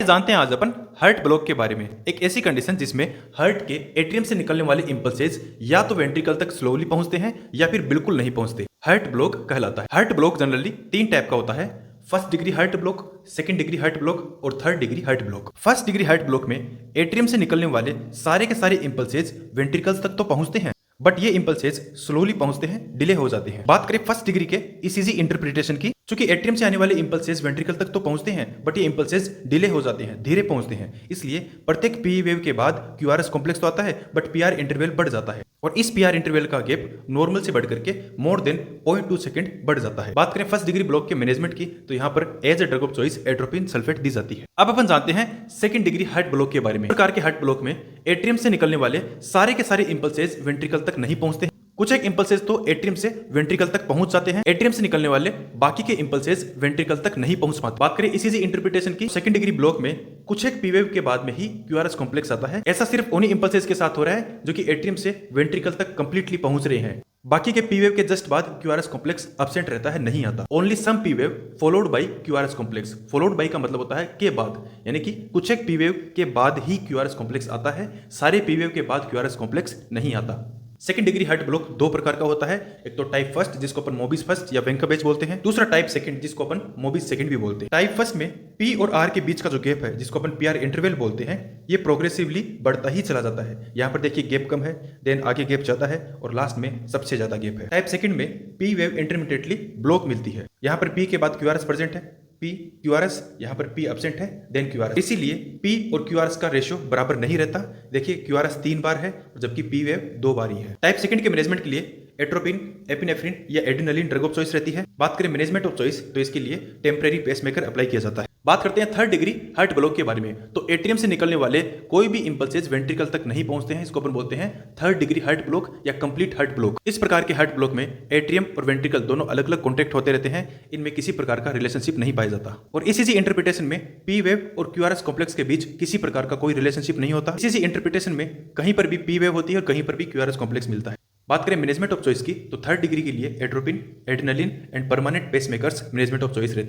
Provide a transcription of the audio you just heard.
जानते हैं आज अपन हार्ट ब्लॉक के बारे में। एक ऐसी कंडीशन जिसमें हार्ट के एट्रियम से निकलने वाले इंपल्सेस या तो वेंट्रिकल तक स्लोली पहुंचते हैं या फिर बिल्कुल नहीं पहुंचते, हार्ट ब्लॉक कहलाता है। हार्ट ब्लॉक जनरली 3 टाइप का होता है, first degree heart block, second degree heart block और third degree heart block. First degree heart block में एट्रियम से निकलने वाले सारे के सारे इंपल्सेस वेंट्रिकल्स तक तो पहुंचते हैं, बट ये इंपल्सेस स्लोली पहुंचते हैं, डिले हो जाते हैं। बात करें फर्स्ट डिग्री के ईसीजी इंटरप्रिटेशन की, क्योंकि एट्रियम से आने वाले इंपल्सेस वेंट्रिकल तक तो पहुंचते हैं, बट ये इंपल्सेस डिले हो जाते हैं, धीरे पहुंचते हैं। इसलिए प्रत्येक पी वेव के बाद क्यूआरएस कॉम्प्लेक्स तो आता है, बट पीआर इंटरवल बढ़ जाता है और इस पीआर इंटरवल का गैप नॉर्मल से बढ़ करके मोर देन 0.2 सेकंड बढ़ जाता है। बात करें फर्स्ट डिग्री ब्लॉक के मैनेजमेंट की, तो यहाँ पर as a drug of choice atropine sulphate दी जाती है। अब अपन जानते हैं सेकंड डिग्री हार्ट ब्लॉक के बारे में। प्रकार के हार्ट ब्लॉक में एट्रियम से निकलने वाले सारे के सारे इंपल्सेस वेंट्रिकल तक नहीं पहुंचते हैं। कुछ एक इंपल्सेस तो एट्रियम से वेंट्रिकल तक पहुंच जाते हैं, एट्रियम से निकलने वाले बाकी के इंपल्सेस वेंट्रिकल तक नहीं पहुंच पाते। बात करें ईसीजी इंटरप्रिटेशन की, सेकंड डिग्री ब्लॉक में कुछ एक पी वेव के बाद में ही क्यूआरएस कॉम्प्लेक्स आता है। ऐसा सिर्फ उन्हीं इंपल्सेस के साथ हो रहा है जो कि एट्रियम से वेंट्रिकल तक कंप्लीटली पहुंच रहे हैं। बाकी के पी वेव के जस्ट बाद क्यूआरएस कॉम्प्लेक्स अब्सेंट रहता है, नहीं आता। Only some P wave followed by QRS complex. Followed by का मतलब होता है के बाद, यानी कि कुछ एक पी वेव के बाद ही क्यूआरएस कॉम्प्लेक्स आता है, सारे पी वेव के बाद क्यूआरएस कॉम्प्लेक्स नहीं आता। सेकंड डिग्री हार्ट ब्लॉक 2 प्रकार का होता है, एक तो टाइप फर्स्ट जिसको अपन मोबिस फर्स्ट या वेंकबेज बोलते हैं, दूसरा टाइप सेकंड जिसको अपन मोबिस सेकंड भी बोलते हैं। टाइप फर्स्ट में पी और आर के बीच का जो गैप है, जिसको अपन पीआर इंटरवल बोलते हैं, ये प्रोग्रेसिवली बढ़ता ही चला जाता है। यहाँ पर देखिए गैप कम है, देन आगे गैप ज्यादा है और लास्ट में सबसे ज्यादा गैप है। टाइप सेकंड में पी वेव इंटरमीडिएटली ब्लॉक मिलती है, यहाँ पर पी के बाद क्यूआरएस प्रेजेंट है, पी क्यूआरएस, यहाँ पर पी एब्सेंट है, देन क्यूआरएस। इसीलिए पी और क्यूआरएस का रेशियो बराबर नहीं रहता। देखिए क्यूआरएस 3 बार है जबकि पी वेव 2 बार ही है। टाइप सेकंड के मैनेजमेंट के लिए एट्रोपिन, एपिनेफ्रिन या एड्रेनालिन ड्रग ऑफ चॉइस रहती है। बात करें मैनेजमेंट ऑफ चॉइस, तो इसके लिए टेम्परेरी पेसमेकर अप्लाई किया जाता है। बात करते हैं थर्ड डिग्री हार्ट ब्लॉक के बारे में, तो एट्रियम से निकलने वाले कोई भी इंपल्सेस वेंट्रिकल तक नहीं पहुंचते हैं, इसको अपन बोलते हैं थर्ड डिग्री हार्ट ब्लॉक या कंप्लीट हार्ट ब्लॉक। इस प्रकार के हार्ट ब्लॉक में एट्रियम और वेंट्रिकल दोनों अलग अलग कॉन्टेक्ट होते रहते हैं, इनमें किसी प्रकार का रिलेशनशिप नहीं पाया जाता। और ईसीजी इंटरप्रिटेशन में पी वेव और क्यूआरएस कॉम्प्लेक्स के बीच किसी प्रकार का कोई रिलेशनशिप नहीं होता। ईसीजी इंटरप्रिटेशन में कहीं पर भी पी वेव होती है और कहीं पर भी क्यूआरएस कॉम्प्लेक्स मिलता है। बात करें मैनेजमेंट ऑफ चॉइस की, तो थर्ड डिग्री के लिए atropine, adrenaline and permanent pacemakers management of choice रहते हैं।